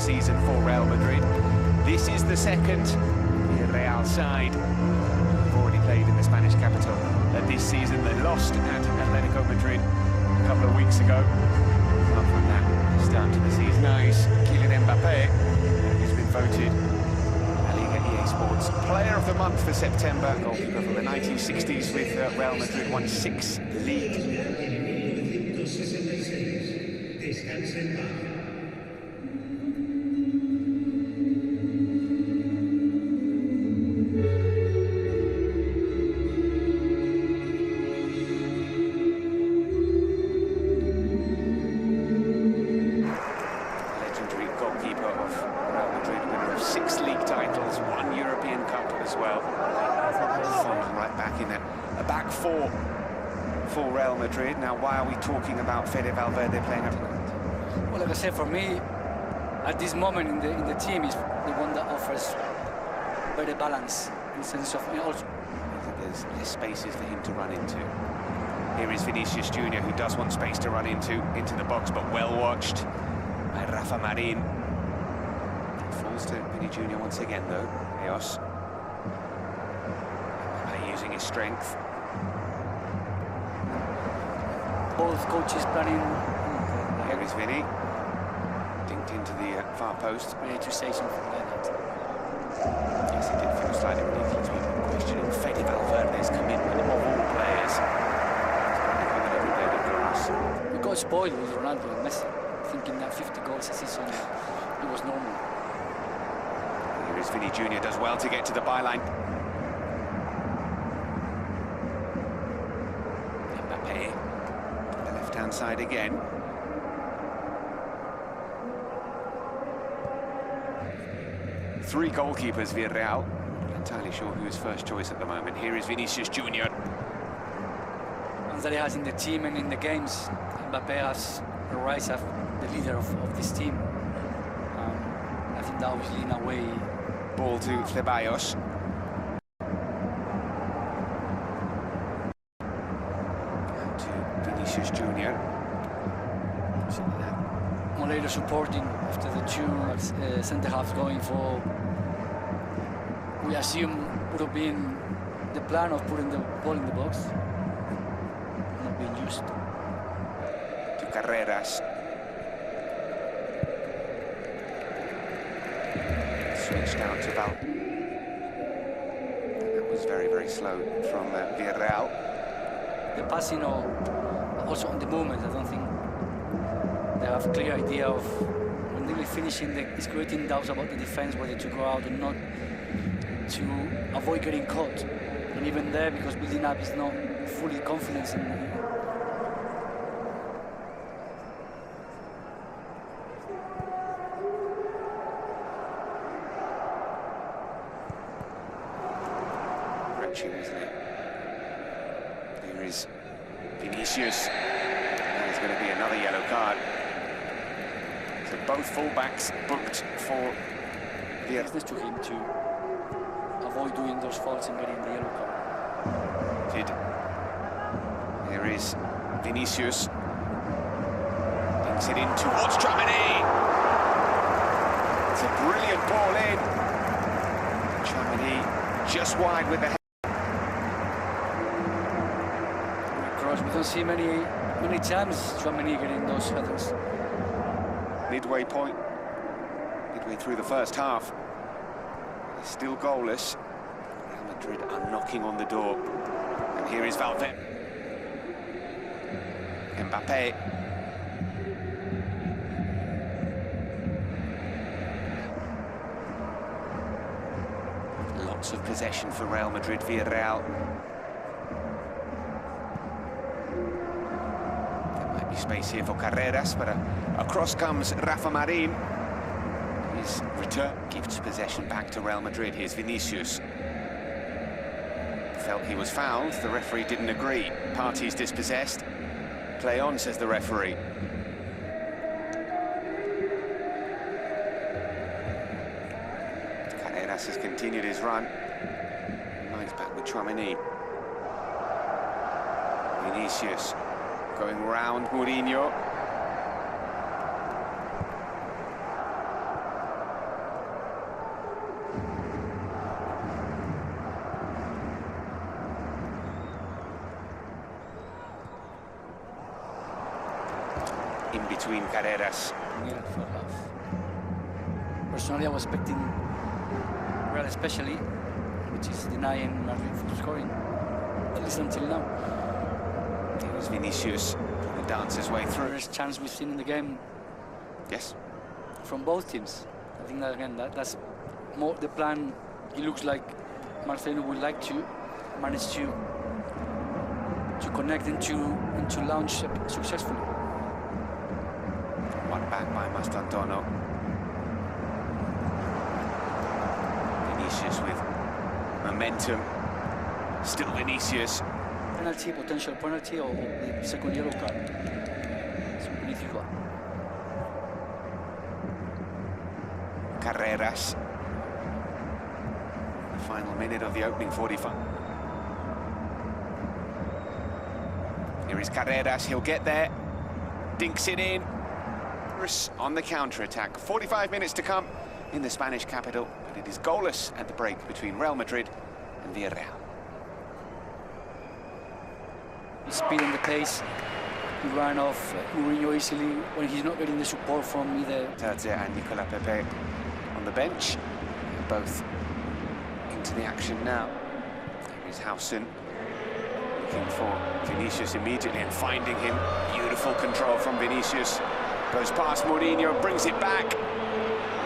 season for Real Madrid. This is the second Villarreal side who've already played in the Spanish capital this season. They lost at Atletico Madrid a couple of weeks ago. Apart from that start to the season, nice. Kylian Mbappe has been voted La Liga EA Sports Player of the Month for September. Goalkeeper from the 1960s with Real Madrid, won 6 league. For Real Madrid. Now, why are we talking about Fede Valverde playing up? Well, like I said, for me, at this moment in the team, is the one that offers better balance in the sense of also there's less spaces for him to run into. Here is Vinicius Jr, who does want space to run into the box, but well watched by Rafa Marin. It falls to Vini Jr once again, though. Eos using his strength. Both coaches planning. Here is Vini, dinked into the far post. We need to say something like that. Yes, it did feel slightly ridiculous. People questioning Fede Valverde's commitment of all players. Every blade of grass. We got spoiled with Ronaldo and Messi, thinking that 50 goals a season it was normal. Here is Vini Jr, does well to get to the byline. Mbappe. Left-hand side again. Three goalkeepers, Villarreal. Not entirely sure who is first choice at the moment. Here is Vinicius Jr. And that he has in the team and in the games, Mbappe has a rise as the leader of this team. I think that obviously in a way. Ball to Ceballos. Vinicius Jr. Moreira supporting after the two centre-halves going for, we assume, would have been the plan of putting the ball in the box, not being used. To Carreras. Switched out to Val. That was very, very slow from Villarreal. The passing or also on the movement, I don't think they have a clear idea of when they're finishing, it's creating doubts about the defense, whether to go out or not, to avoid getting caught. And even there, because building up is not fully confident in isn't it? Here is Vinicius. There's going to be another yellow card. So both fullbacks booked for the business to him to avoid doing those faults and getting the yellow card. Here is Vinicius. Dinks it in towards Tchouaméni. It's a brilliant ball in. Tchouaméni just wide with the head. We don't see many times Tchouaméni getting those headers. Midway point, midway through the first half. It's still goalless. Real Madrid are knocking on the door. And here is Valverde. Mbappe. Lots of possession for Real Madrid, Villarreal. Space here for Carreras, but across comes Rafa Marin. His return gives possession back to Real Madrid. Here's Vinicius. Felt he was fouled. The referee didn't agree. Parties dispossessed. Play on, says the referee. Carreras has continued his run. Now he's back with Tchouaméni. Vinicius. Going round Mourinho. in between Carreras. Personally, I was expecting Real especially, which is denying Madrid from scoring, at least until now. It was Vinicius trying to dance his way through. First chance we've seen in the game. Yes. From both teams. I think that again, that's more the plan. It looks like Marcelo would like to manage to connect and to launch successfully. One back by Mastantuono. Vinicius with momentum. Still Vinicius. Penalty, potential penalty, or the second yellow card. It's a magnific one. Carreras. The final minute of the opening 45. Here is Carreras, he'll get there. Dinks it in. On the counter-attack. 45 minutes to come in the Spanish capital, but it is goalless at the break between Real Madrid and Villareal. The speed and the pace. He ran off Mourinho easily when he's not getting the support from either. Terze and Nicolas Pepe on the bench. Both into the action now. Here is Hausen looking for Vinicius immediately and finding him. Beautiful control from Vinicius. Goes past Mourinho, brings it back.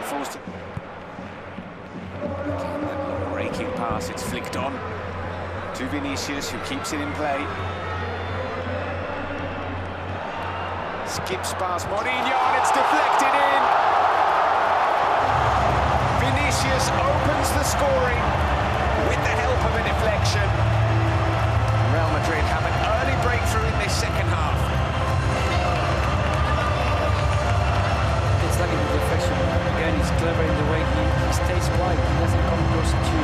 Falls to... Raking pass, it's flicked on to Vinicius, who keeps it in play. Skips past Mourinho and it's deflected in. Vinicius opens the scoring with the help of a deflection. Real Madrid have an early breakthrough in this second half. It's like a deflection. Again, he's clever in the way he stays wide. He doesn't come close to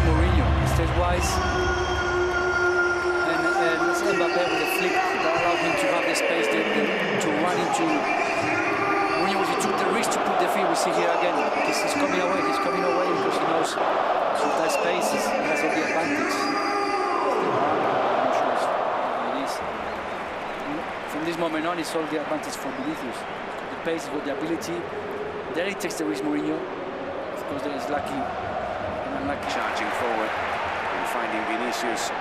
Mourinho. He stays wide. And it's Mbappe with a flick that allowed him to have the space to run into Mourinho. He took the risk to put the feet. We see here again. He's coming away. He's coming away because he knows with that space he has all the advantage. I'm not sure it is. From this moment on, it's all the advantage for Vinicius. Pace with the ability. There he takes the risk, Mourinho. Of course, there is lucky and unlucky. Charging forward and finding Vinicius.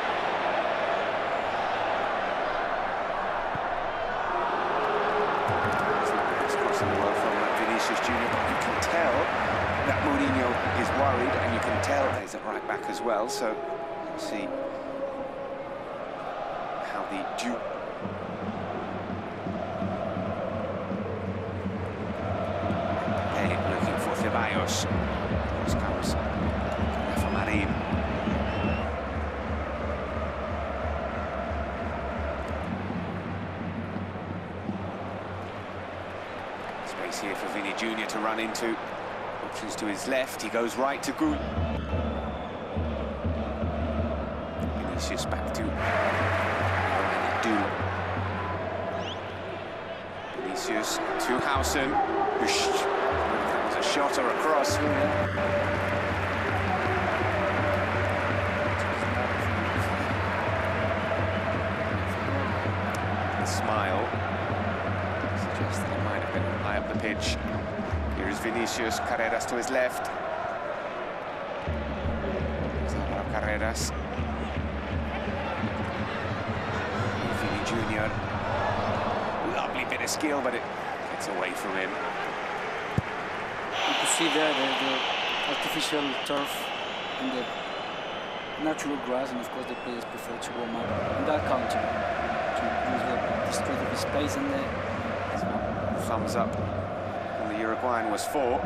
It's crossing the world from Vinicius Jr, but you can tell that Mourinho is worried, and you can tell he's at right back as well. So we'll see how the Duke. Ceballos. Comes Rafa. Space here for Vini Jr to run into. Options to his left, he goes right to Goalless. Vinicius back to Vinicius to Hausen. A shot or a cross. The smile suggests that he might have been high up the pitch. Here is Vinicius, Carreras to his left. Carreras. Vini Jr. Lovely bit of skill, but it gets away from him. You can see there the artificial turf and the natural grass, and of course the players prefer to warm up in that counter to use the strength of the space and the thumbs up. And the Uruguayan was 4. Ball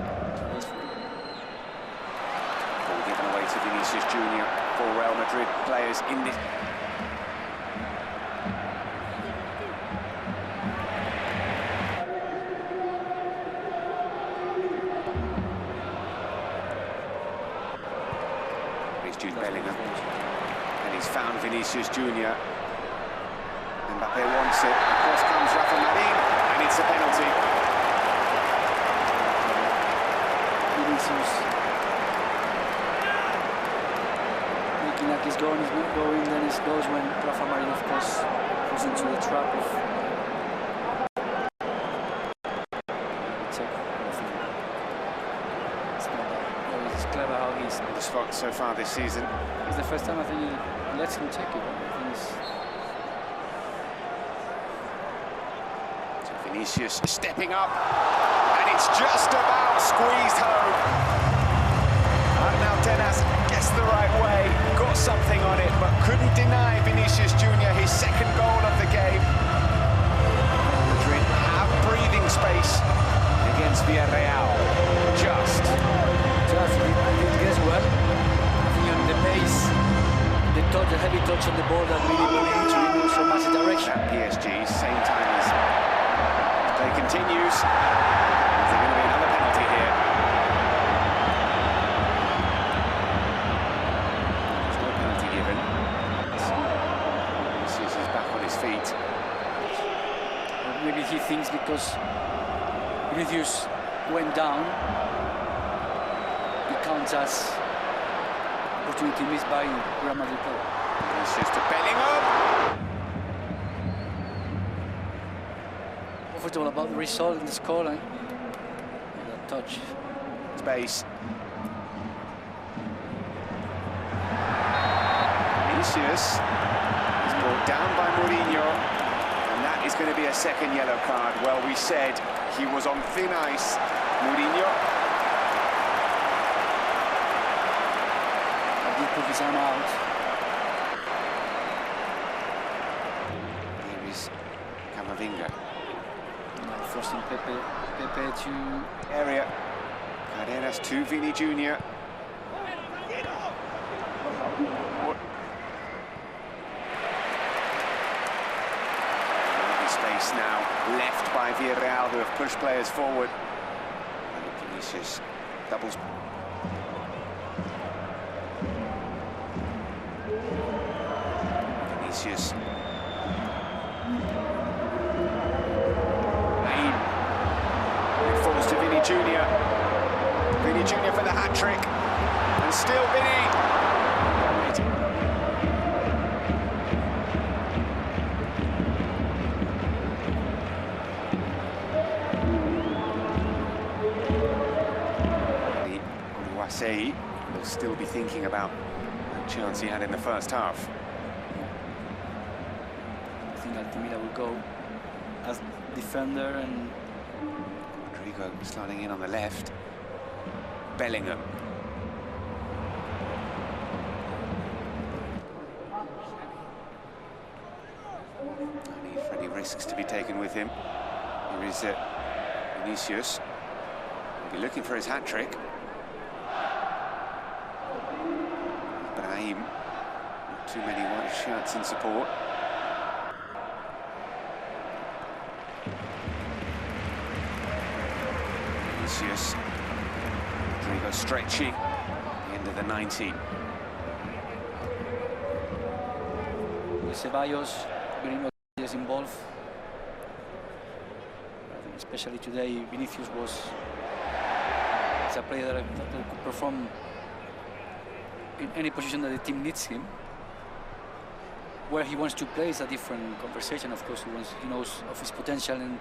given away to Vinicius Jr. for Real Madrid players in this. Bellingham, and he's found Vinicius Jr. Mbappe wants it. Across comes Rafa, and it's a penalty. Vinicius making like he's going, he's not going, then it goes when Rafa, of course, falls into the trap of the spot so far this season. It's the first time I think he lets him take it. I think So Vinicius stepping up, and it's just about squeezed home. Now Dennis guessed the right way, got something on it, but couldn't deny Vinicius Jr his second goal of the game. Madrid have breathing space against Villarreal. Just it gets well. I think on the pace, the heavy touch on the ball that really went into him from as a direction. At PSG, same time as play continues. Is there going to be another penalty here? There's no penalty given. Vinicius is back on his feet. Maybe he thinks because Vinicius went down, it counts as opportunity missed by Real Madrid player. Vinicius to Bellingham. Comfortable about the result and the scoreline. That touch. Space. Vinicius is brought down by Mourinho, and that is going to be a second yellow card. Well, we said he was on thin ice, Mourinho. He put his arm out. Here is Camavinga. Forcing Pepe to Area. Carreras to Vini Jr. Space now left by Villarreal, who have pushed players forward. And Vinicius doubles. Vinicius. It falls to Vini Jr. Vini Jr for the hat-trick. And still Vini. Will still be thinking about the chance he had in the first half. I think Altimira will go as defender, and Rodrigo sliding in on the left. Bellingham. No need for any risks to be taken with him. Here is Vinicius. He'll be looking for his hat-trick. Not too many white shirts in support. Vinicius. Rodrigo stretching. The end of the 90. with Ceballos, Greenwood is involved. I think especially today, Vinicius was a player that could perform in any position that the team needs him. Where he wants to play is a different conversation. Of course, he knows of his potential and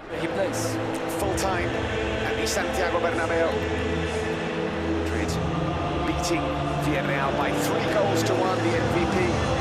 where he plays. Full time at the Santiago Bernabeu. Madrid beating Villarreal by 3 goals to 1, the MVP.